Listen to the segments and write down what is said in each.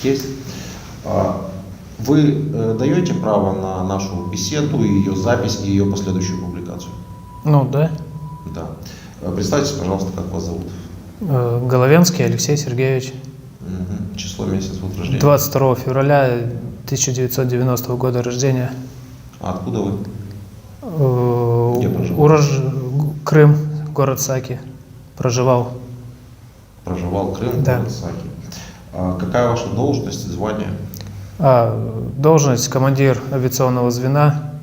Есть. Вы даете право на нашу беседу, ее запись и ее последующую публикацию? Ну да. Да. Представьтесь, пожалуйста, как вас зовут? Головенский Алексей Сергеевич. Число, месяц, год рождения? 22 февраля 1990 года рождения. А откуда вы? Где проживаете? Крым, город Саки. Проживал. Проживал Крым, Да. город Саки. Какая ваша должность и звание? Должность командир авиационного звена,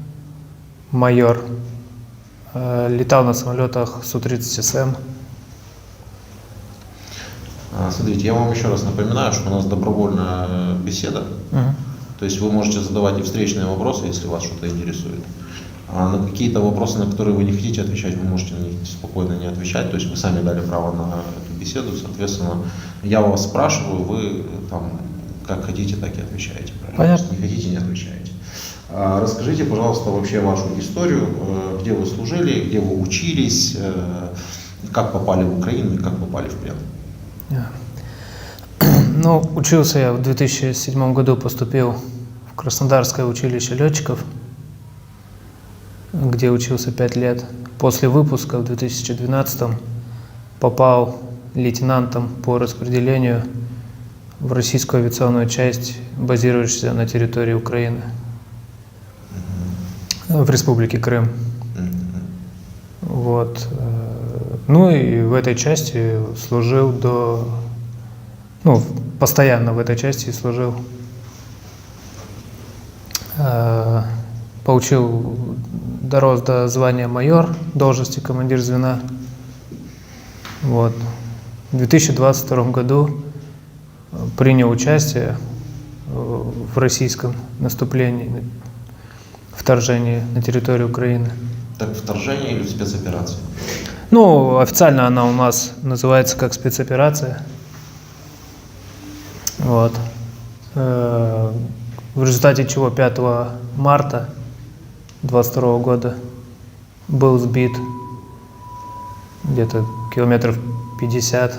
майор. Летал на самолетах Су-30СМ. Смотрите, я вам еще раз напоминаю, что у нас добровольная беседа. То есть вы можете задавать и встречные вопросы, если вас что-то интересует. А на какие-то вопросы, на которые вы не хотите отвечать, вы можете на них спокойно не отвечать. То есть вы сами дали право на эту беседу, соответственно, я вас спрашиваю, вы там как хотите, так и отвечаете. Правильно? Понятно. Не хотите, не отвечаете. Расскажите, пожалуйста, вообще вашу историю, где вы служили, где вы учились, как попали в Украину и как попали в плен. Ну, учился я в 2007 году, поступил в Краснодарское училище летчиков, где учился 5 лет. После выпуска в 2012 попал лейтенантом по распределению в российскую авиационную часть, базирующуюся на территории Украины, в Республике Крым. Вот. Ну и в этой части служил постоянно в этой части служил. Дорос до звания майор, должности командир звена. Вот. В 2022 году принял участие в российском наступлении, вторжении на территорию Украины. Так, вторжение или спецоперация? Ну, официально она у нас называется как спецоперация. Вот. В результате чего 5 марта 2022 года был сбит где-то километров 50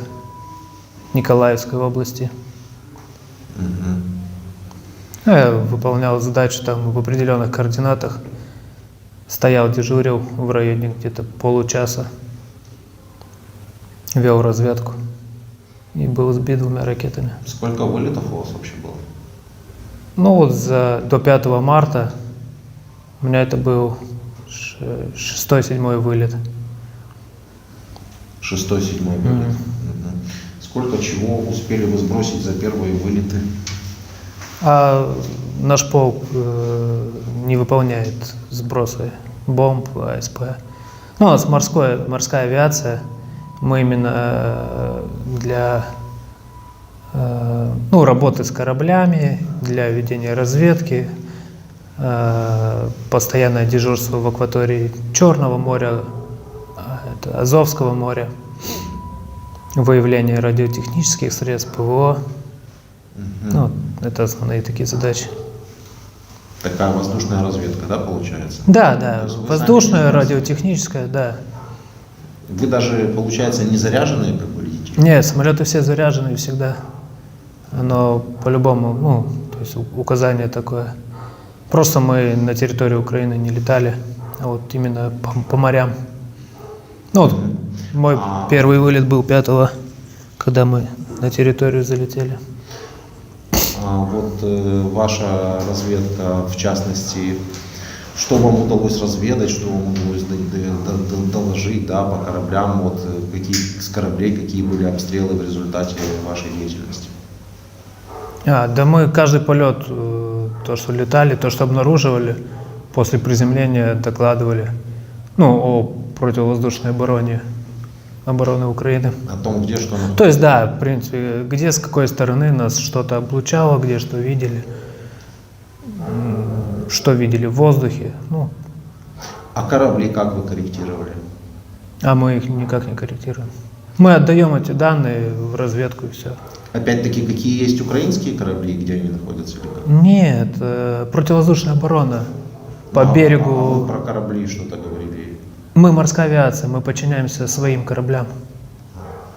Николаевской области. Я выполнял задачу там в определенных координатах, стоял, дежурил в районе где-то получаса, вел разведку и был сбит 2 ракетами. Сколько вылетов у вас вообще было? Ну вот до 5 марта у меня это был 6-7 вылет. 6-7 вылет. Сколько чего успели вы сбросить за первые вылеты? Наш полк не выполняет сбросы бомб, АСП. Ну, у нас морская авиация. Мы именно для работы с кораблями, для ведения разведки, постоянное дежурство в акватории Черного моря, Азовского моря, выявление радиотехнических средств, ПВО. Ну, это основные такие задачи. Такая воздушная разведка, да, получается? Да, воздушная, радиотехническая, да. Вы даже, получается, не заряженные, как вы летите? Нет, самолеты все заряжены всегда. Оно по-любому, то есть указание такое. Просто мы на территории Украины не летали, а вот именно по морям. Мой первый вылет был 5-го, когда мы на территорию залетели. Ваша разведка, в частности, что вам удалось разведать, что вам удалось доложить, да, по кораблям, с кораблей, какие были обстрелы в результате вашей деятельности? Да мы каждый полет, то, что летали, то, что обнаруживали, после приземления докладывали, о противовоздушной обороне Украины. О том, где что находится? То есть, да, в принципе, где, с какой стороны нас что-то облучало, где что видели, что видели в воздухе. А корабли как вы корректировали? А мы их никак не корректируем. Мы отдаем эти данные в разведку и все. Опять-таки, какие есть украинские корабли, где они находятся? Или как? Нет, противовоздушная оборона по берегу. Вы про корабли что-то говорили? Мы морская авиация, мы подчиняемся своим кораблям.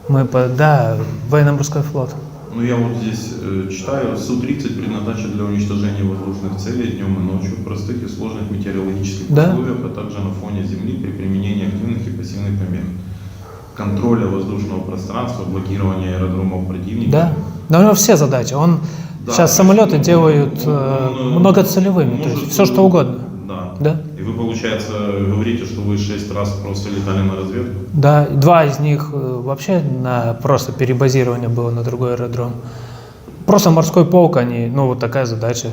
Мы военно-морской флот. Ну, я вот здесь читаю, Су-30 предназначен для уничтожения воздушных целей днем и ночью в простых и сложных метеорологических Да. условиях, а также на фоне Земли при применении активных и пассивных моментов. Контроля воздушного пространства, блокирования аэродромов противника. Да. Да у него все задачи. Он Да, сейчас то есть, самолеты ну, делают он, многоцелевыми, то может, есть все что угодно. Да. Да. И вы, получается, говорите, что вы 6 раз просто летали на разведку? Да, 2 из них вообще на просто перебазирование было на другой аэродром. Просто морской полк, они, ну вот такая задача.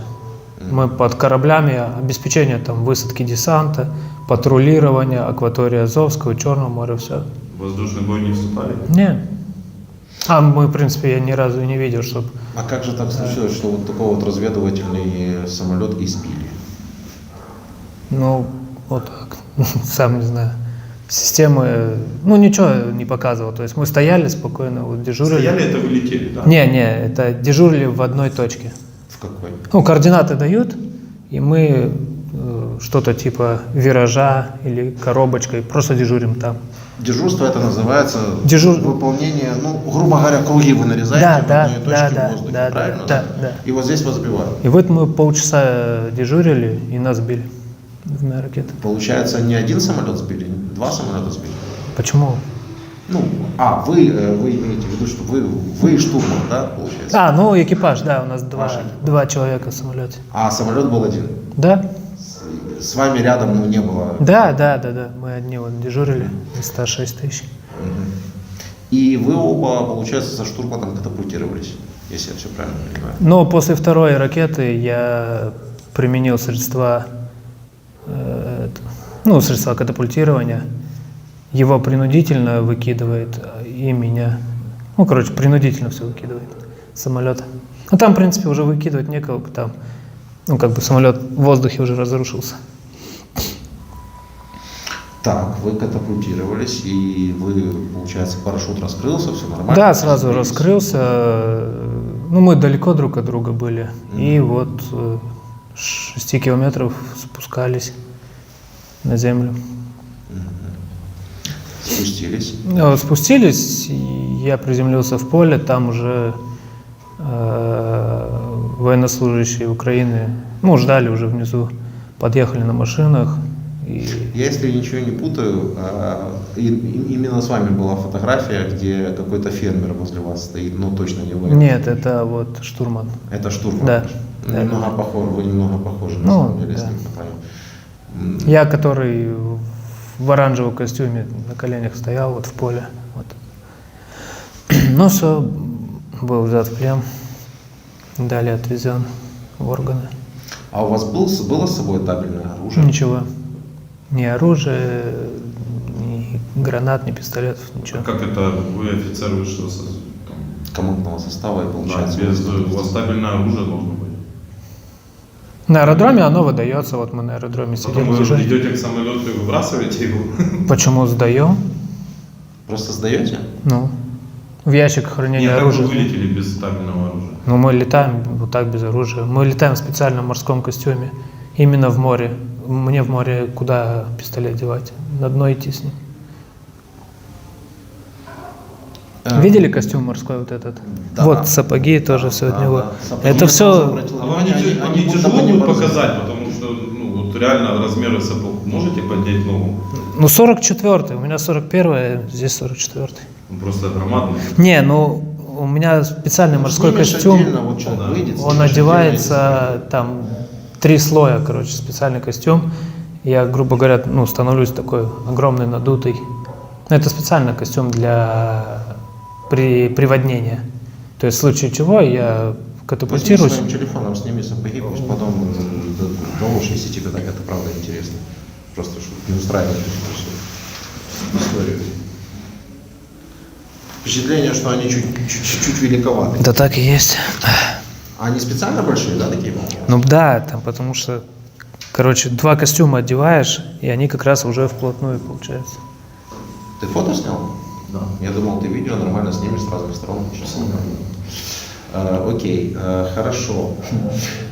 Мы под кораблями, обеспечение там высадки десанта, патрулирование, акватория Азовского, Черного моря, все. В воздушный бой не вступали? Не. А мы, в принципе, я ни разу и не видел, чтобы... А как же так случилось, что вот такой вот разведывательный самолет избили? Ну, вот так, сам не знаю. Системы, ну ничего не показывал. То есть мы стояли спокойно, вот дежурили. Стояли, это вы летели, да? Не, это дежурили в одной точке. В какой? Ну, координаты дают, и мы что-то типа виража или коробочкой просто дежурим там. Дежурство это называется Дежур- выполнение, ну, грубо говоря, круги вы нарезаете Да, в да, одной да, точке да, в воздухе, да, правильно? да. И вот здесь вас сбивают. И вот мы полчаса дежурили, и нас сбили двумя ракетами. Получается, не один самолет сбили, 2 самолета сбили. Почему? Ну, вы имеете в виду, что вы штурман, да, получается? А, ну экипаж, да, у нас Ваш экипаж. два человека в самолете. А самолет был один. Да? С вами рядом, ну, не было. Да. Мы одни вот дежурили, из 106 тысяч. Мгм. И вы оба, получается, со штурманом катапультировались, если я все правильно понимаю. Но после второй ракеты я применил средства, средства катапультирования. Его принудительно выкидывает, и меня. Ну, короче, принудительно все выкидывает с самолета. Ну, там, в принципе, уже выкидывать некого, там, самолет в воздухе уже разрушился. Так, вы катапультировались, и вы, получается, парашют раскрылся, все нормально? Да, сразу Сбились. раскрылся. Ну, мы далеко друг от друга были. И вот 6 километров спускались на землю. Спустились. Спустились, и я приземлился в поле, там уже военнослужащие Украины, ждали уже внизу, подъехали на машинах. И... Я, если ничего не путаю, именно с вами была фотография, где какой-то фермер возле вас стоит, но точно не вы. Нет, это вот штурман. Это штурман. Да. Немного похож, вы немного похожи, на Ну, самом деле, да. с ним понял. Я, который в оранжевом костюме на коленях стоял вот в поле. Вот. Ну все, был взят в плен, далее отвезен в органы. А у вас было с собой табельное оружие? Ничего. Ни оружия, ни гранат, ни пистолетов, ничего. А как это вы офицер высшего там, Командного состава, и да, получается. без у вас стабильное оружие должно быть. На аэродроме оно выдается, вот мы на аэродроме Потом сидим, вы дежурим. идете к самолету и выбрасываете его. Почему сдаем? Просто сдаете? Ну, в ящик хранения Нет, как вы оружия. вылетели без стабильного оружия? Ну, мы летаем вот так без оружия. Мы летаем в специальном морском костюме. Именно в море. Мне в море куда пистолет девать? На дно идти с ним. Видели костюм морской вот этот? Да. Вот сапоги тоже все от Да, него. да. Сапоги Это я все. тоже обратил А вам внимание, не будто тяжело бы не будет по-разному. показать, потому что вот реально размеры сапог можете поднять ногу? Ну, 44-й, у меня 41-й, здесь 44-й. Он просто громадный. Не, ну, у меня специальный морской Снимешь костюм. отдельно, вот человек Да. выйдет, Он снимешь одевается, там, 3 слоя, короче, специальный костюм. Я, грубо говоря, становлюсь такой огромный, надутый. Это специальный костюм для приводнения. То есть в случае чего я Возьми катапультируюсь. своим телефоном, сними сапоги, пусть потом доложишь, если тебе так это правда интересно. Просто чтобы не устраивать всю историю. Впечатление, что они чуть-чуть великоваты. Да так и есть. А они специально большие, да, такие? Ну да, там потому что, короче, 2 костюма одеваешь, и они как раз уже вплотную получаются. Ты фото снял? Да. Я думал, ты видео нормально снимешь с разных сторон. Сейчас окей, хорошо.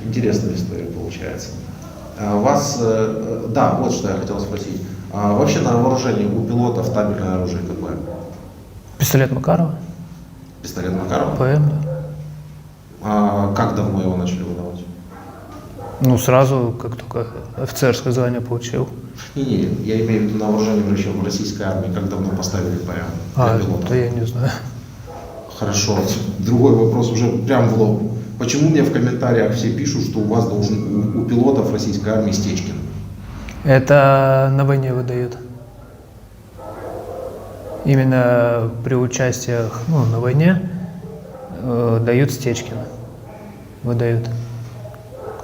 Интересная история получается. У вас, да, вот что я хотел спросить. Вообще на вооружении у пилотов табельное оружие какое? Пистолет Макарова, Пистолет Макарова? ПМ, да. А как давно его начали выдавать? Ну, сразу, как только офицерское звание получил. Не, я имею в виду на вооружение в российской армии, как давно поставили ПМ для пилота? Это я не знаю. Хорошо. Другой вопрос уже прям в лоб. Почему мне в комментариях все пишут, что у вас должен у пилотов российской армии Стечкин? Это на войне выдают. Именно при участиях на войне дают Стечкина. Выдают.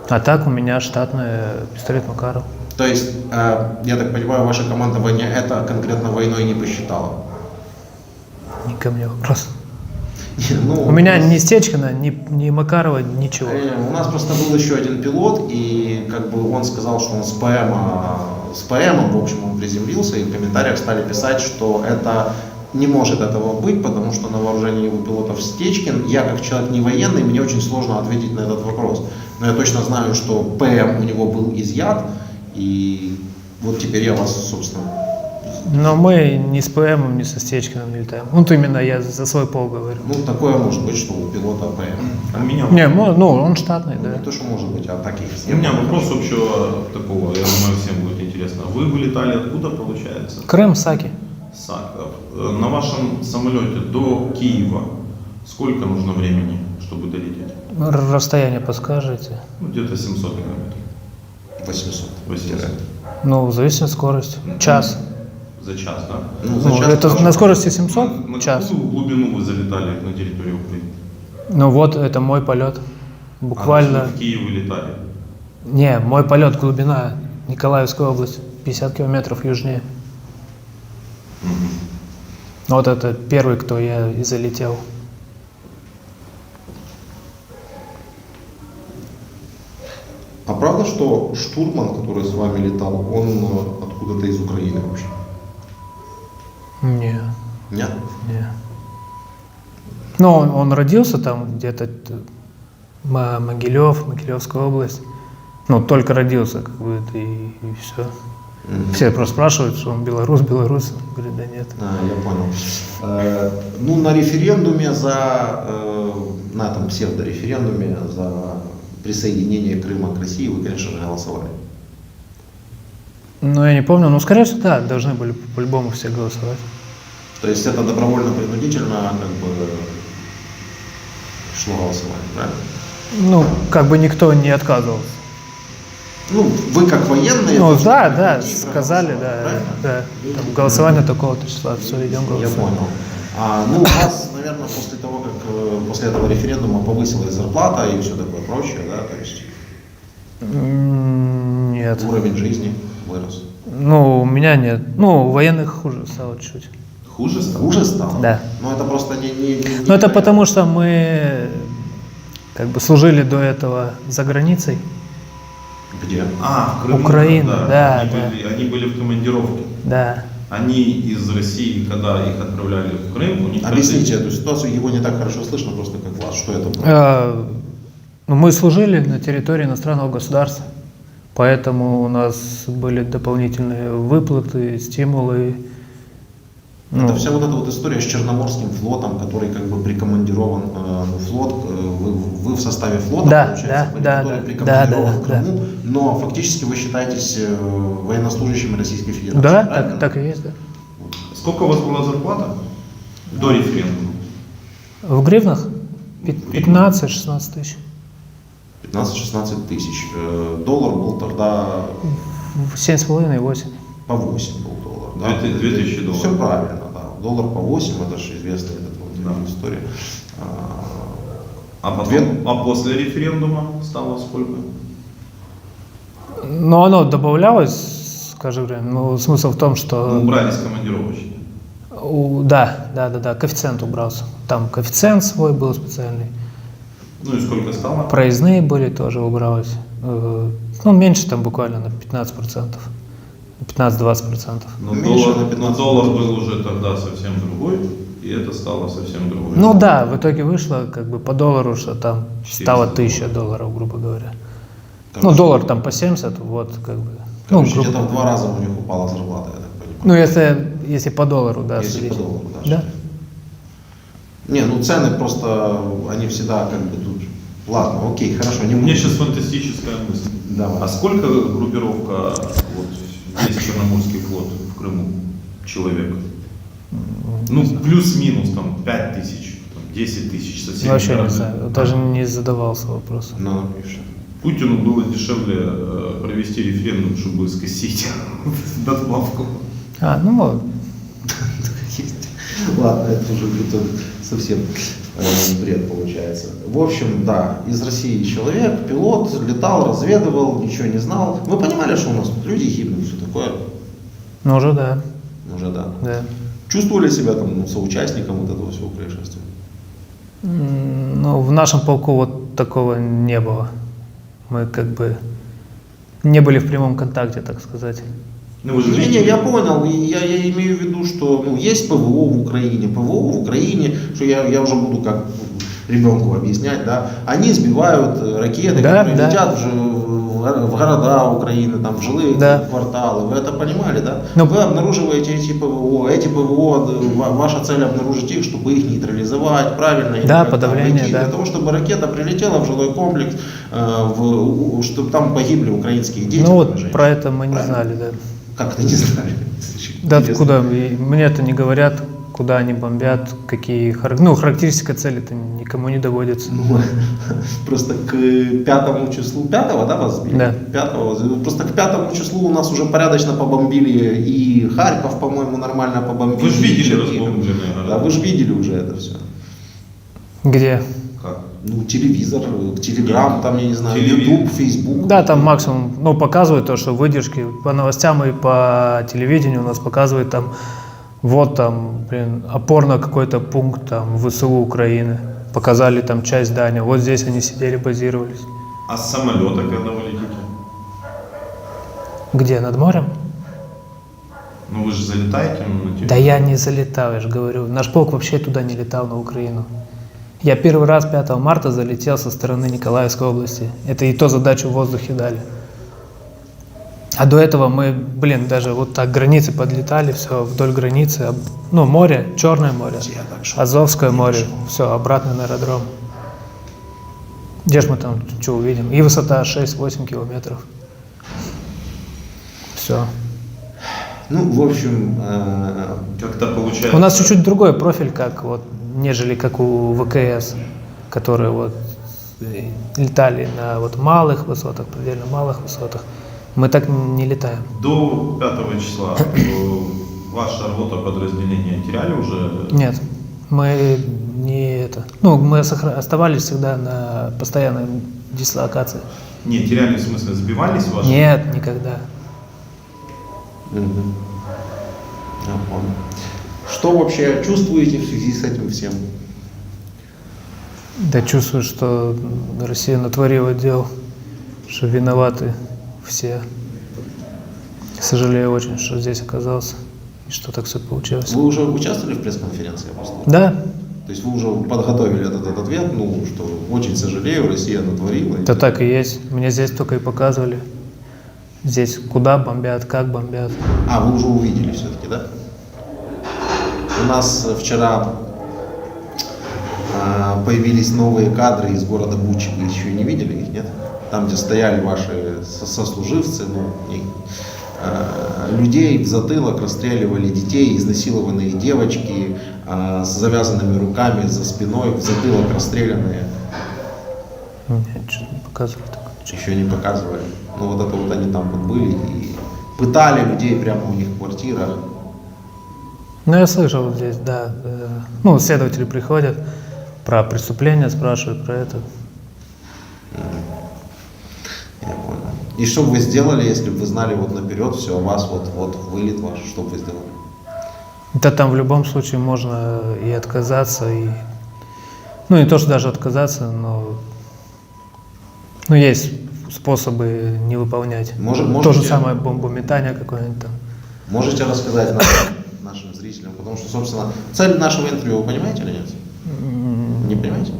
А так у меня штатный пистолет Макаров. То есть, я так понимаю, ваша команда в войне это конкретно войной не посчитала? Не ко мне вопрос. Ну, У меня ни Стечкина, ни Макарова, ничего. У нас просто был еще один пилот, и как бы он сказал, что он с ПМом, в общем, он приземлился, и в комментариях стали писать, что это не может этого быть, потому что на вооружении у пилотов Стечкин. Я как человек не военный, мне очень сложно ответить на этот вопрос. Но я точно знаю, что ПМ у него был изъят, и вот теперь я вас, собственно... Но мы ни с ПМом, ни со Стечкиным не летаем. Вот именно я за свой пол говорю. Ну, такое может быть, что у пилота ПМ. У меня Он штатный, Ну, да. не то, что может быть, а так и У меня вопрос общего такого, я думаю, всем будет интересно. Вы вылетали откуда, получается? Крым, Саки. Саков. На вашем самолете до Киева сколько нужно времени, чтобы долететь? Расстояние подскажете? Ну, где-то 700 километров. 800. 800. Ну, зависит от скорости. Час. За час, да? Ну, за час Это тоже. на скорости 700? На Час. какую глубину вы залетали на территорию Украины? Ну вот, это мой полет. Буквально. А в Киев вы летали? Не, мой полет глубина Николаевская область, 50 километров южнее. Вот это первый, кто я и залетел. А правда, что штурман, который с вами летал, он откуда-то из Украины вообще? Не, Нет? не. Ну, он родился там где-то Могилевская область. Ну, только родился, как бы, и все. Все просто спрашивают, что он белорус. Говорит, да нет. Я понял. Ну, на референдуме на этом псевдореферендуме за присоединение Крыма к России вы, конечно же, голосовали. Ну, я не помню, но, скорее всего, да, должны были по-любому все голосовать. То есть это добровольно-принудительно как бы шло голосование, правильно? Ну, как бы никто не отказывался. Ну, вы как военные... Ну, должны да, прийти и сказали, проголосовать, да, правильно? да. Там голосование такого-то числа, все, идем Я голосовать. понял. Ну, у вас, наверное, после того, как после этого референдума повысилась зарплата и все такое прочее, да, то есть Нет. уровень жизни вырос. Ну, у меня нет. Ну, у военных хуже стало чуть. Хуже стало? Хуже стало? Да. Но это просто не Но это потому, что мы как бы служили до этого за границей. Где? В Крыму, Украина, да, Они были в командировке. Да. Они из России, когда их отправляли в Крым, у них... Объясните эту ситуацию, его не так хорошо слышно, просто как вас. Что это было? Ну, мы служили на территории иностранного государства, поэтому у нас были дополнительные выплаты, стимулы. Это вся вот эта вот история с Черноморским флотом, который как бы прикомандирован, флот, вы в составе флота, Да, получается, да, который да, прикомандирован да, в Крыму, но фактически вы считаетесь военнослужащими Российской Федерации, Да, правильно? так и есть, да. Сколько у вас была зарплата до референдума? В гривнах 15-16 тысяч. 15-16 тысяч. Доллар был тогда 7,5-8. по 8 был доллар. Да? 2000 долларов. Все правильно, да. Доллар по 8, это же известная история. А потом, после референдума стало сколько? Но оно добавлялось, скажем, но смысл в том, что... Убрались командировочные. Да, коэффициент убрался. Там коэффициент свой был специальный. Ну и сколько стало? Проездные были, тоже убралось. Ну, меньше там буквально на 15%. 15-20%. Но Меньше на 15%. но доллар был уже тогда совсем другой, и это стало совсем другое. Ну да, в итоге вышло как бы по доллару, что там 400 стало 1000 долларов, грубо говоря. Короче, Ну, доллар там по 70, вот как бы. Ну, Короче, где-то в 2 раза у них упала зарплата, я так понимаю. ну если по доллару, да. Если по судить. доллару, Да. Не, ну цены просто, они всегда как бы тут Ладно, окей, хорошо. Не У меня буду. сейчас фантастическая мысль. Давай. А сколько группировка, вот, весь Черноморский флот в Крыму человек? Ну, плюс-минус, там, 5 тысяч, там, 10 тысяч со всеми Вообще не городами. знаю, даже не задавался вопросом. Ну, и что? Путину было дешевле провести референдум, чтобы скосить надбавку. Ну, вот. Есть. Ладно, это уже это совсем бред получается. В общем, да, из России человек, пилот, летал, разведывал, ничего не знал. Мы понимали, что у нас тут люди гибнут, все такое. Ну, уже да, Уже да. да. Чувствовали себя там соучастником вот этого всего происшествия? Ну, в нашем полку вот такого не было. Мы как бы не были в прямом контакте, так сказать. Ну, вы же Не, видите, я понял, я имею в виду, что есть ПВО в Украине, что я уже буду как ребенку объяснять, да, они сбивают ракеты, Да, которые да. летят в города Украины, там, в жилые Да. кварталы, вы это понимали, да? Ну, Вы обнаруживаете эти ПВО, ваша цель обнаружить их, чтобы их нейтрализовать, правильно? или Да, как-то подавление, обойти, да. Для того, чтобы ракета прилетела в жилой комплекс, чтобы там погибли украинские дети. ну там, вот женщины. про это мы не Правильно? знали, да. Как-то не знали. Да, Интересно. откуда? И мне это не говорят, куда они бомбят, какие... характеристика цели-то никому не доводится. Ну, просто к 5 числу, 5-го, да, вас сбили? Да. 5-го, просто к 5 числу у нас уже порядочно побомбили, и Харьков, по-моему, нормально побомбили. Вы же видели и Чернигов. разбомбленные города. Да, вы же видели уже это все. Где? как? Ну, телевизор, телеграм, там, я не знаю, Телевизор. YouTube, Facebook. Да, там максимум, ну, показывают то, что выдержки по новостям и по телевидению у нас показывают там, вот там, блин, опорно какой-то пункт там в ВСУ Украины. Показали там часть здания, вот здесь они сидели, базировались. А с самолета когда вы летите? Где, над морем? Ну вы же залетаете на территорию? Да я не залетал, я же говорю. Наш полк вообще туда не летал, на Украину. Я первый раз 5 марта залетел со стороны Николаевской области. Это и то задачу в воздухе дали. А до этого мы, блин, даже вот так границы подлетали, все, вдоль границы. Ну, море, Черное море, Я так шел. Азовское море, все, обратно на аэродром. Где ж мы там, что увидим? И высота 6-8 километров. Все. Ну, в общем, Как-то получается. У нас чуть-чуть другой профиль, как вот, нежели как у ВКС, которые вот летали на вот малых высотах, предельно малых высотах. Мы так не летаем. До 5 числа ваша рота подразделения теряли уже? Нет, мы не это. Ну, мы оставались всегда на постоянной дислокации. Не, теряли в смысле, сбивались ваши? Нет, никогда. мгм. Я понял. Что вообще чувствуете в связи с этим всем? Да чувствую, что Россия натворила дел, что виноваты все. Сожалею очень, что здесь оказался и что так все получилось. Вы уже участвовали в пресс-конференции? Я просто- Да, То есть вы уже подготовили этот ответ, ну, что очень сожалею, Россия натворила. это так и есть. Мне здесь только и показывали. Здесь куда бомбят, как бомбят. А, вы уже увидели все-таки, да? У нас вчера появились новые кадры из города Бучи. Вы еще не видели их, нет? Там, где стояли ваши сослуживцы, людей в затылок расстреливали детей, изнасилованные девочки с завязанными руками за спиной, в затылок расстрелянные. Мне что-то не показывали такое. Еще не показывали. Ну вот это вот они там вот были и пытали людей прямо у них в квартирах. Ну, я слышал вот здесь, да. Ну, следователи приходят, про преступления спрашивают, про это. Я понял. И что бы вы сделали, если бы вы знали вот наперед все о вас, вот вылет ваш, что бы вы сделали? Да там в любом случае можно и отказаться, и... Ну, не то, что даже отказаться, но... Ну, есть способы не выполнять. То же самое бомбометание какое-нибудь там. Можете рассказать нашим зрителям, потому что, собственно, цель нашего интервью вы понимаете или нет? Не понимаете?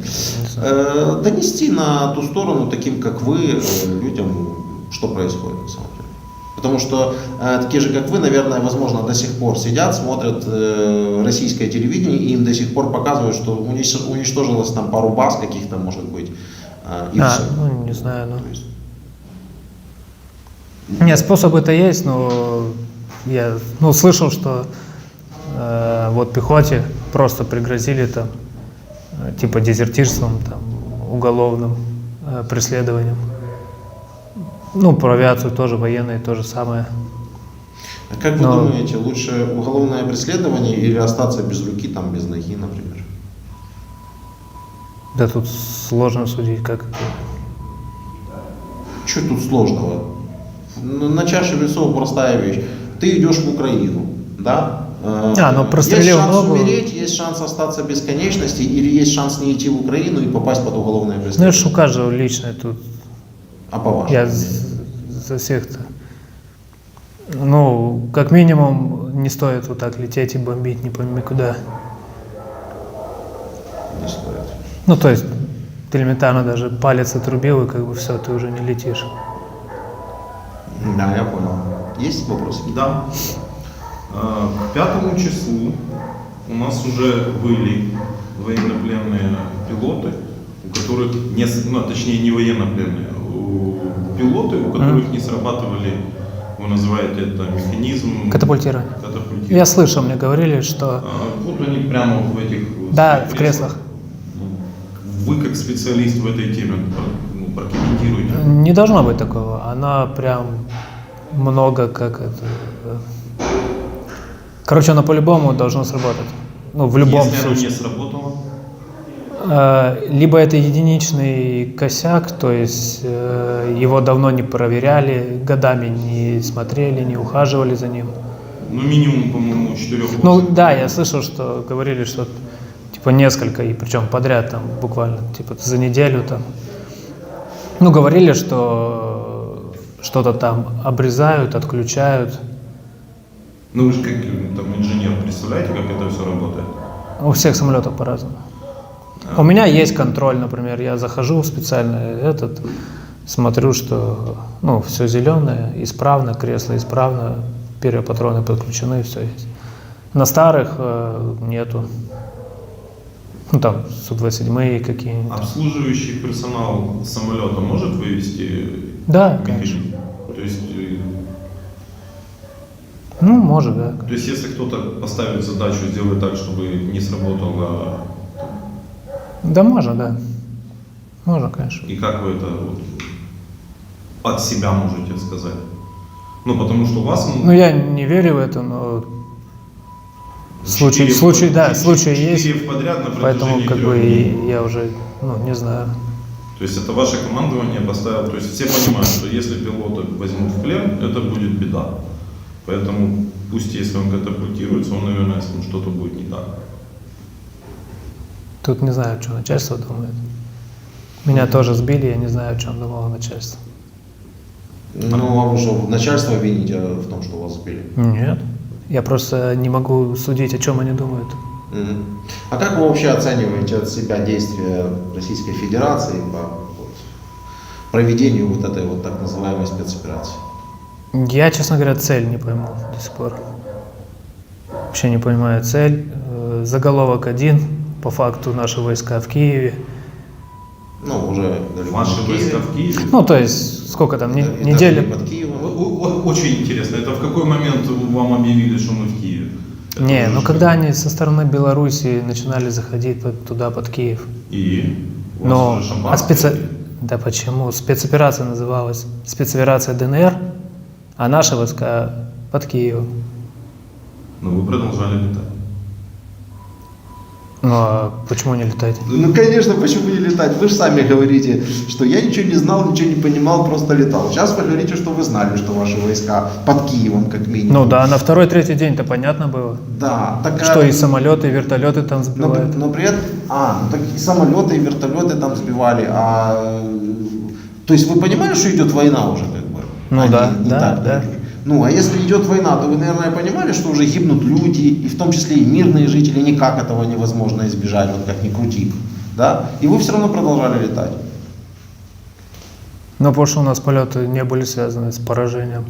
Донести на ту сторону, таким как вы, людям, что происходит на самом деле. Потому что такие же, как вы, наверное, возможно, до сих пор сидят, смотрят российское телевидение, и им до сих пор показывают, что уничтожилось там пару баз каких-то, может быть, И все. ну не знаю, ну. То есть, Нет, способы-то есть, но я слышал, что вот пехоте просто пригрозили там, типа дезертирством, там, уголовным преследованием. Ну, про авиацию тоже, военные то же самое. а как вы Но- думаете, лучше уголовное преследование или остаться без руки, там, без ноги, например? Да тут сложно судить, как это. Что тут сложного? На чаше весов простая вещь. Ты идешь в Украину, да? но прострелил есть шанс ногу. умереть, есть шанс остаться без конечностей, или есть шанс не идти в Украину и попасть под уголовное Ну, это преследование? ж у каждого личное тут. А по-вашему? Я за всех-то. Ну, как минимум, не стоит вот так лететь и бомбить не пойми куда. Не стоит. Ну, то есть, ты элементарно даже палец отрубил, и как бы все, ты уже не летишь. Да, я понял. Есть вопросы? Да. К 5 числу у нас уже были военнопленные пилоты, у которых точнее не военнопленные, пилоты, у которых не срабатывали, вы называете это механизм Катапультирование. катапультирования. Я слышал, мне говорили, что... Вот они прямо в этих Да, своих в креслах. Вы как специалист в этой теме прокомментируете. Не должно быть такого. Она прям много как это... Короче, она по-любому должна сработать. Ну, в любом Если оно случае. не сработало, Либо это единичный косяк, то есть его давно не проверяли, годами не смотрели, не ухаживали за ним. ну минимум, по-моему, 4 лет. Ну да, я слышал, что говорили, что типа несколько, и причем подряд там буквально, типа за неделю там. Ну, говорили, что что-то там обрезают, отключают. Ну вы же как там инженер, представляете, как это все работает? У всех самолетов по-разному. У меня есть контроль, например, я захожу специально смотрю, что все зеленое, исправно, кресло исправно, первые патроны подключены, все есть. На старых нету. Ну там Су-27 какие-нибудь. Обслуживающий персонал самолета может вывести Да, механизм? конечно. То есть, Ну, может, да. то есть если кто-то поставит задачу сделать так, чтобы не сработало, Да, можно, да. Можно, конечно. и как вы это вот от себя можете сказать? Ну, потому что у вас... Ну, я не верю в это, но случай есть, Четыре подряд на поэтому протяжении как 3 бы дней. я уже, не знаю. То есть это ваше командование поставило, то есть все понимают, что если пилота возьмут в плен, это будет беда. Поэтому пусть если он катапультируется, он, наверное, с ним что-то будет не так. Тут не знаю, что начальство думает. Меня тоже сбили, я не знаю, о чем думало начальство. Ну, а вы что, начальство вините в том, что вас сбили? Нет. Я просто не могу судить, о чем они думают. Мгм. А как вы вообще оцениваете от себя действия Российской Федерации по проведению вот этой вот так называемой спецоперации? Я, честно говоря, цель не пойму до сих пор. Вообще не понимаю цель. Заголовок один. По факту наши войска в Киеве. Ну, уже далеко Ваши не в Киеве. войска в Киеве? Ну, то есть, сколько там, Это недели? не под Киевом. Очень интересно, это в какой момент вам объявили, что мы в Киеве? Это Не, уже когда они со стороны Белоруссии начинали заходить туда, под Киев. И? У вас Но, уже шампанское пили? Да почему? Спецоперация называлась спецоперация ДНР, а наши войска под Киевом. Но вы продолжали летать. Ну, а почему не летать? Ну, конечно, почему не летать? Вы же сами говорите, что я ничего не знал, ничего не понимал, просто летал. Сейчас вы говорите, что вы знали, что ваши войска под Киевом, как минимум. Ну да, на второй-третий день-то понятно было. Да, так, Что и самолеты, и вертолеты там сбивают. но при этом, так и самолеты, и вертолеты там сбивали, то есть вы понимали, что идет война уже, как бы? Ну А да, не да, так, да. Ну, а если идет война, то вы, наверное, понимали, что уже гибнут люди, и в том числе и мирные жители, никак этого невозможно избежать, вот как ни крути, да? И вы все равно продолжали летать. Но потому что у нас полеты не были связаны с поражением.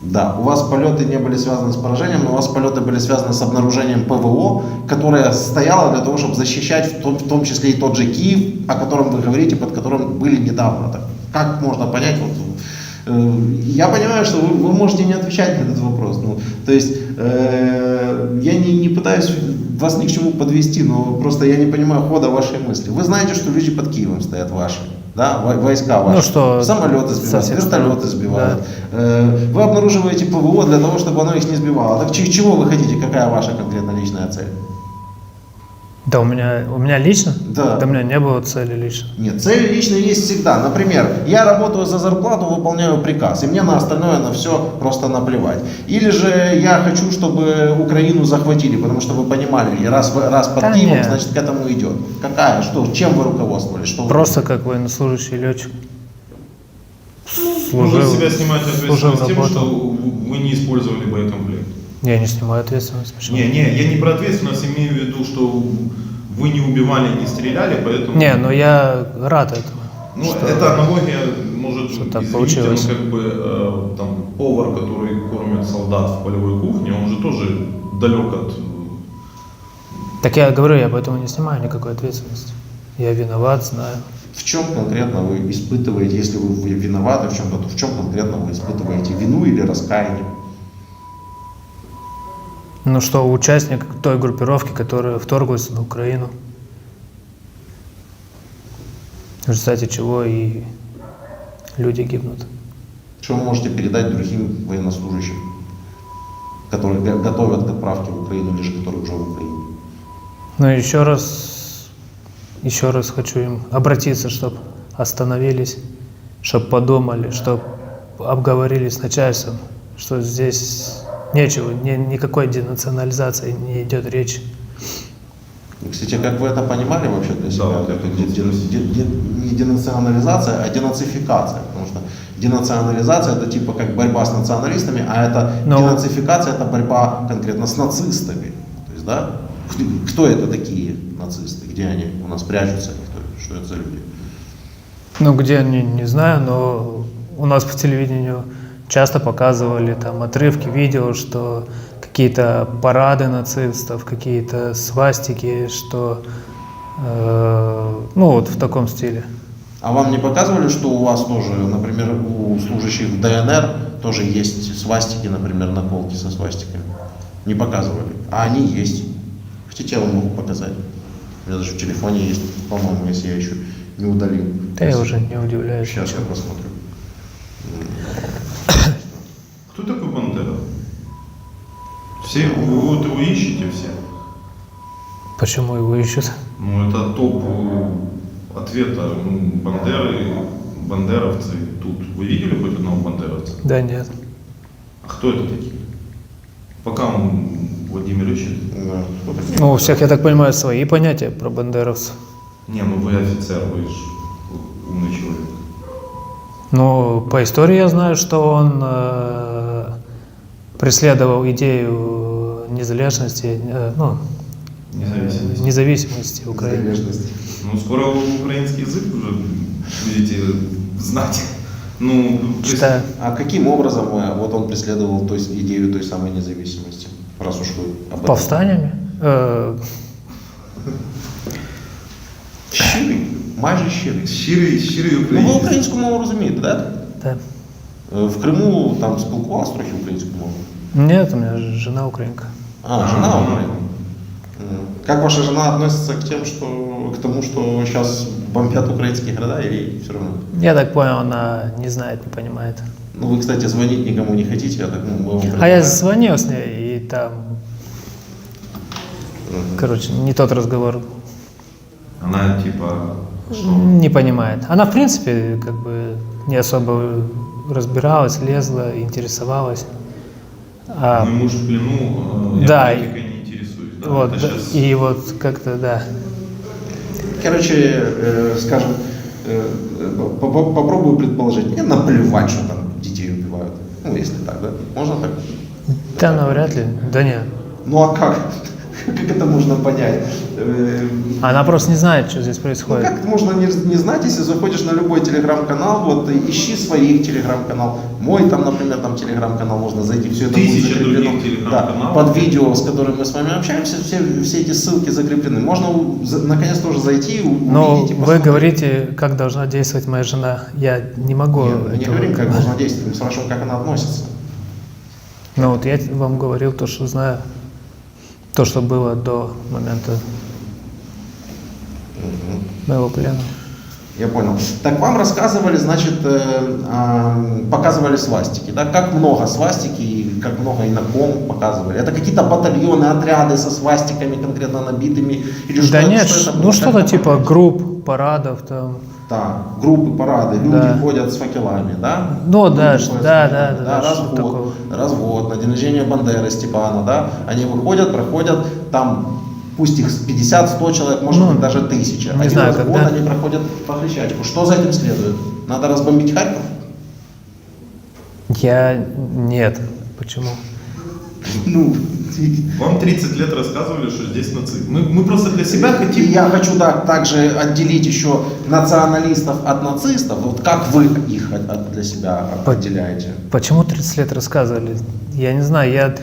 Да, у вас полеты не были связаны с поражением, но у вас полеты были связаны с обнаружением ПВО, которое стояло для того, чтобы защищать в том числе и тот же Киев, о котором вы говорите, под которым были недавно. Так, как можно понять? Вот, я понимаю, что вы можете не отвечать на этот вопрос. Ну, то есть я не пытаюсь вас ни к чему подвести, но просто я не понимаю хода вашей мысли. Вы знаете, что люди под Киевом стоят ваши. Да, войска ваши, ну, что, самолеты сбивают, вертолеты сбивают. Да. Вы обнаруживаете ПВО для того, чтобы оно их не сбивало. Так чего вы хотите? Какая ваша конкретно личная цель? Да, у меня лично? Да. Да у меня не было цели лично. Нет, цели лично есть всегда. Например, я работаю за зарплату, выполняю приказ, и мне на остальное, на все просто наплевать. Или же я хочу, чтобы Украину захватили, потому что вы понимали, раз под да Киевом, нет. значит к этому идет. Какая? Что? Чем вы руководствовались? Что Просто как военнослужащий летчик. Ну, вы себя снимаете служил, ответственность тем, работал. что вы не использовали боекомплект. Я не снимаю ответственность. Почему? Не, я не про ответственность, имею в виду, что вы не убивали, не стреляли, поэтому... Не, но я рад этому. Ну, что- эта аналогия может, что так извините, получилось. ну, как бы, там, повар, который кормит солдат в полевой кухне, он же тоже далек от... Так я говорю, я поэтому не снимаю никакой ответственности. Я виноват, знаю. В чем конкретно вы испытываете, если вы виноваты в чем-то, то в чем конкретно вы испытываете вину или раскаяние? Ну что, участник той группировки, которая вторглась на Украину, в результате чего и люди гибнут. Что вы можете передать другим военнослужащим, которые готовят к отправке в Украину, или же которые уже в Украине? Ну еще раз хочу им обратиться, чтобы остановились, чтобы подумали, чтобы обговорили с начальством, что здесь нечего, никакой денационализации не идет речь. И, кстати, как вы это понимали вообще для себя? Да, вот Это это не денационализация, а денацификация. Потому что денационализация это типа как борьба с националистами, а это денацификация это борьба конкретно с нацистами. То есть, да? Кто это такие нацисты? Где они у нас прячутся? Что это за люди? Ну где, не знаю, но у нас по телевидению часто показывали там отрывки видео, что какие-то парады нацистов, какие-то свастики, что ну вот в таком стиле. А вам не показывали, что у вас тоже, например, у служащих в ДНР тоже есть свастики, например, наколки со свастиками? Не показывали. А они есть. Хотите, я вам могу показать. У меня даже в телефоне есть, по-моему, если я еще не удалил. Да я уже не удивляюсь. Сейчас я посмотрю. Кто такой Бандера? Все, вы вот его ищете все. Почему его ищут? Ну, это топ ответа. Ну, бандеровцы тут. Вы видели хоть одного бандеровца? Да нет. А кто это такие? Пока он Владимир ищет. Да, кто такие? Ну у всех, я так понимаю, свои понятия про бандеровцев. Не, ну вы офицер, вы же умный человек. Ну, по истории я знаю, что он преследовал идею незалежности, Независимость. независимости Украины. Залежность. Ну, скоро вы украинский язык уже будете знать. Ну, то есть- Читаю. А каким образом вот он преследовал идею той самой независимости? Раз уж вы об этом. Повстаниями? Щирий, майже щирий. щирий Ну, ви українець. українську мову розумієте, так? Да. В Криму там спілкувалися трохи українською мовою? Нет, у меня жена украинка. А, жена украинка. Как ваша жена относится к тому, что сейчас бомбят украинские города, или все равно? Я так понял, она не знает, не понимает. Ну, вы, кстати, звонить никому не хотите, я так, мы вам А я предлагаем. звонил с ней, и там, короче, не тот разговор. Она типа, что? Не понимает. Она, в принципе, как бы не особо разбиралась, лезла, интересовалась. А, Мой муж в плену, я Да, политикой не интересуюсь. Да? вот, Это да, щас- и вот как-то, да. Короче, скажем, попробую предположить, мне наплевать, что там детей убивают. Ну, если так, да? Можно так? Да, навряд ли. Да нет. Ну, а как? Как это можно понять? Она просто не знает, что здесь Ну, происходит. как можно не знать, если заходишь на любой телеграм-канал, вот ищи своих телеграм-канал, мой там, например, там телеграм-канал, можно зайти, все это будет Тысячи закреплено. других Да, телеграм-каналов. под видео, с которым мы с вами общаемся, все эти ссылки закреплены. Можно наконец-то уже зайти, Но увидеть и вы посмотреть. говорите, как должна действовать моя жена. Я не могу. Мы не этого- говорим, как должна действовать, мы спрашиваем, как она относится. Ну вот я вам говорил то, что знаю. То, что было до момента моего плена. Я понял. Так вам рассказывали, значит, показывали свастики, да? Как много свастики и как много и на ком показывали? Это какие-то батальоны, отряды со свастиками конкретно набитыми? Или что Да это, нет, что это ну было? что-то Как это типа понять? групп, парадов там. Так, группы, парады, люди Да. ходят с факелами, да? Ну, Люди да, ходят с да, факелами, да, да, что-то развод, такого. развод, на день рождения Бандеры, Степана, да? Они выходят, проходят, там, пусть их 50-100 человек, может Ну, быть, даже 1000. не Один знаю, раз в год когда. они проходят по Хрещатику. Что за этим следует? Надо разбомбить Харьков? Нет. Почему? Ну, Вам 30 лет рассказывали, что здесь нацизм. Мы просто для себя и хотим... я хочу также отделить еще националистов от нацистов. Вот как вы их для себя отделяете? Почему 30 лет рассказывали? Я не знаю, я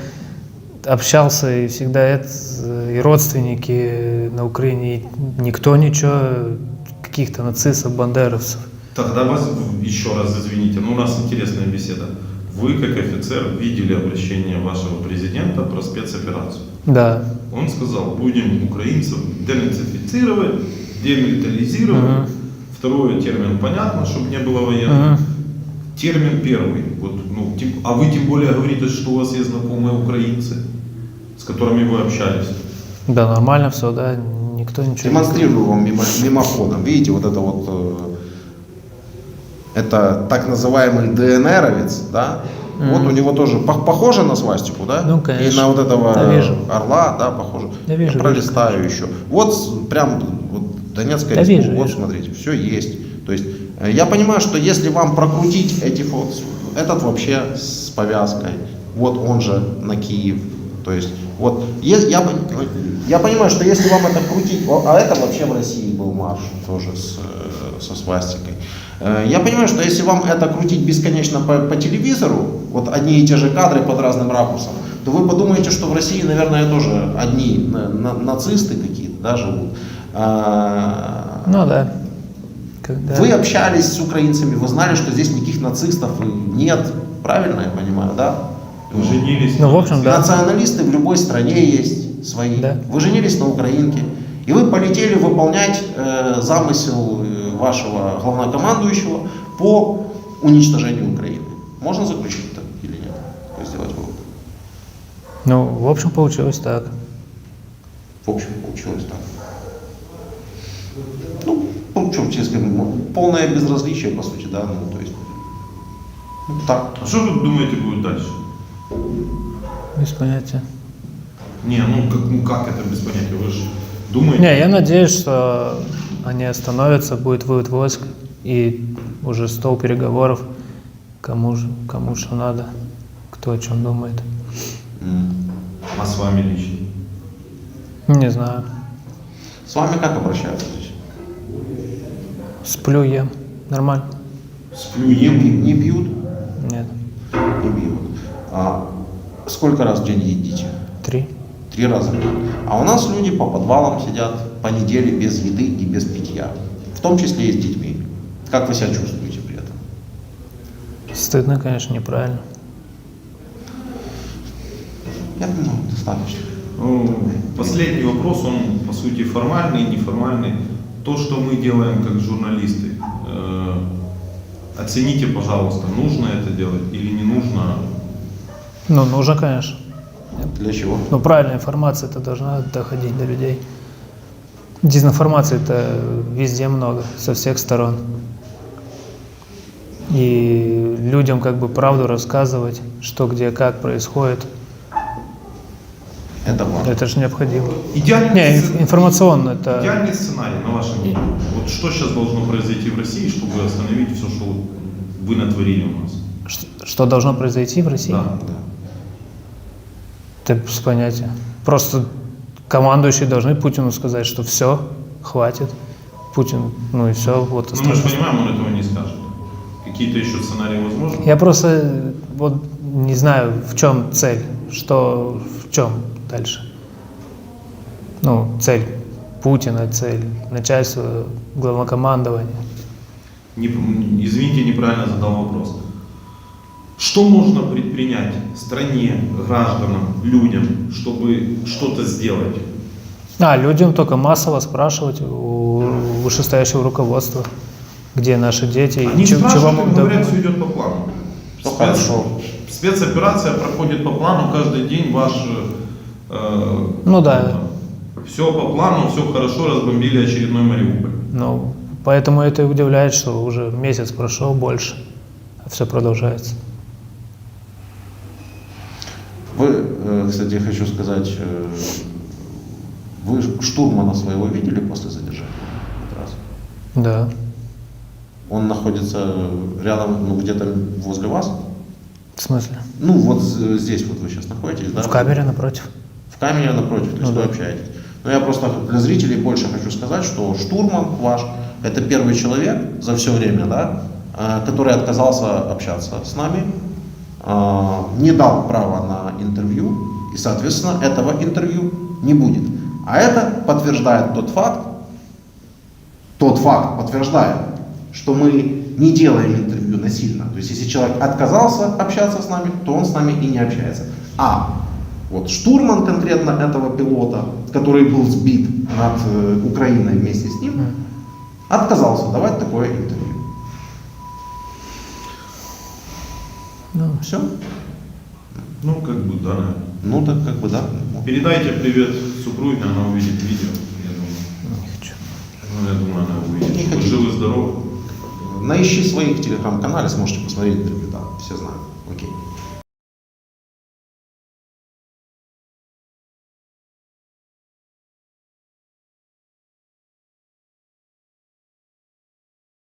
общался и всегда и родственники на Украине, и никто ничего, каких-то нацистов, бандеровцев. Тогда вас еще раз извините, но у нас интересная беседа. Вы, как офицер, видели обращение вашего президента про спецоперацию. Да. Он сказал, будем украинцев денацифицировать, демилитаризировать. Мгм. Второй термин понятно, чтобы не было военных. Мгм. Термин первый. Вот, ну, а вы тем более говорите, что у вас есть знакомые украинцы, с которыми вы общались. Да, нормально все, да, никто ничего не... Демонстрирую вам мимоходом. Видите, вот это вот, это так называемый ДНРовец, да? Вот у него тоже похоже на свастику, да? Ну, конечно. И на вот этого Да, вижу. орла, да, похоже. Да, вижу, Я пролистаю еще. Вот прям вот Донецкая Да, республика, вижу, вот вижу. смотрите, все есть. То есть я понимаю, что если вам прокрутить эти фото, этот вообще с повязкой, вот он же на Киев, то есть вот я понимаю, что если вам это крутить, а это вообще в России был марш тоже со свастикой. Я понимаю, что если вам это крутить бесконечно по телевизору, вот одни и те же кадры под разным ракурсом, то вы подумаете, что в России, наверное, тоже одни нацисты какие-то, да, живут. Ну да. Когда... Вы общались с украинцами, вы знали, что здесь никаких нацистов нет, правильно я понимаю, да? Вы женились. Ну, в общем, да. Националисты в любой стране есть свои. Да. Вы женились на украинке, и вы полетели выполнять замысел вашего главнокомандующего по уничтожению Украины. Можно заключить это или нет? То есть сделать вывод. Ну, в общем, получилось так. В общем, получилось так. Ну, что, честно скажем, полное безразличие, по сути, да, ну, то есть, ну, так. А что вы думаете будет дальше? Без понятия. Не, ну как это без понятия? Вы же думаете? Не, я надеюсь, что они остановятся, будет вывод войск и уже стол переговоров, кому что надо, кто о чем думает. А с вами лично? Не знаю. С вами как обращаются здесь? Сплю, ем. Нормально? Сплю, Не, ем. не бьют? Нет. Не бьют. А сколько раз в день едите? 3. 3 раза в день. А у нас люди по подвалам сидят по неделе без еды и без питья. В том числе и с детьми. Как вы себя чувствуете при этом? Стыдно, конечно, неправильно. Я думаю, достаточно. Ну, последний вопрос, он по сути формальный, неформальный. То, что мы делаем как журналисты, оцените, пожалуйста, нужно это делать или не нужно. Ну, нужно, конечно. Для чего? Но правильная информация это должна доходить до людей. Дезинформации это везде много, со всех сторон. И людям как бы правду рассказывать, что где как происходит, Это важно. это же необходимо. Идеальный, Не, информационно это... идеальный сценарий, на ваше мнение. Вот что сейчас должно произойти в России, чтобы остановить все, что вы натворили у нас? Что должно произойти в России? Да. Да. Это без понятия. Просто командующие должны Путину сказать, что все, хватит. Путин, ну и все, вот Ну, мы же осталось. понимаем, он этого не скажет. Какие-то еще сценарии возможны? Я просто вот не знаю, в чем цель, что в чем дальше. Ну, цель Путина, цель начальства, главнокомандования. Извините, неправильно задал вопрос. Что можно предпринять стране, гражданам, людям, чтобы что-то сделать? Людям только массово спрашивать у вышестоящего руководства, где наши дети, Они чего спрашивают, могут и говорят, добиться. все идет по плану. Ну, хорошо. Спецоперация проходит по плану, каждый день Ну да, все по плану, все хорошо, разбомбили очередной Мариуполь. ну, поэтому это и удивляет, что уже месяц прошел больше, а все продолжается. Вы, кстати, хочу сказать, вы штурмана своего видели после задержания? Хоть раз? Да. Он находится рядом, ну где-то возле вас? В смысле? Ну вот здесь вот вы сейчас находитесь, да? В камере напротив. В камере напротив, то есть Ну вы да. общаетесь. Но я просто для зрителей больше хочу сказать, что штурман ваш – это первый человек за все время, да, который отказался общаться с нами, не дал права на интервью, и, соответственно, этого интервью не будет. А это подтверждает тот факт подтверждает, что мы не делаем интервью насильно. То есть, если человек отказался общаться с нами, то он с нами и не общается. А вот штурман конкретно этого пилота, который был сбит над Украиной вместе с ним, отказался давать такое интервью. Ну, Все? Ну, как бы, да, наверное. Ну так как бы да. Передайте привет супруге, она увидит видео, я думаю. не хочу. Ну, я думаю, она увидит. Не Что вы хочу. живы, здоровы. Наищи своих телеграм-канале, сможете посмотреть интервью, да, все знают. Окей.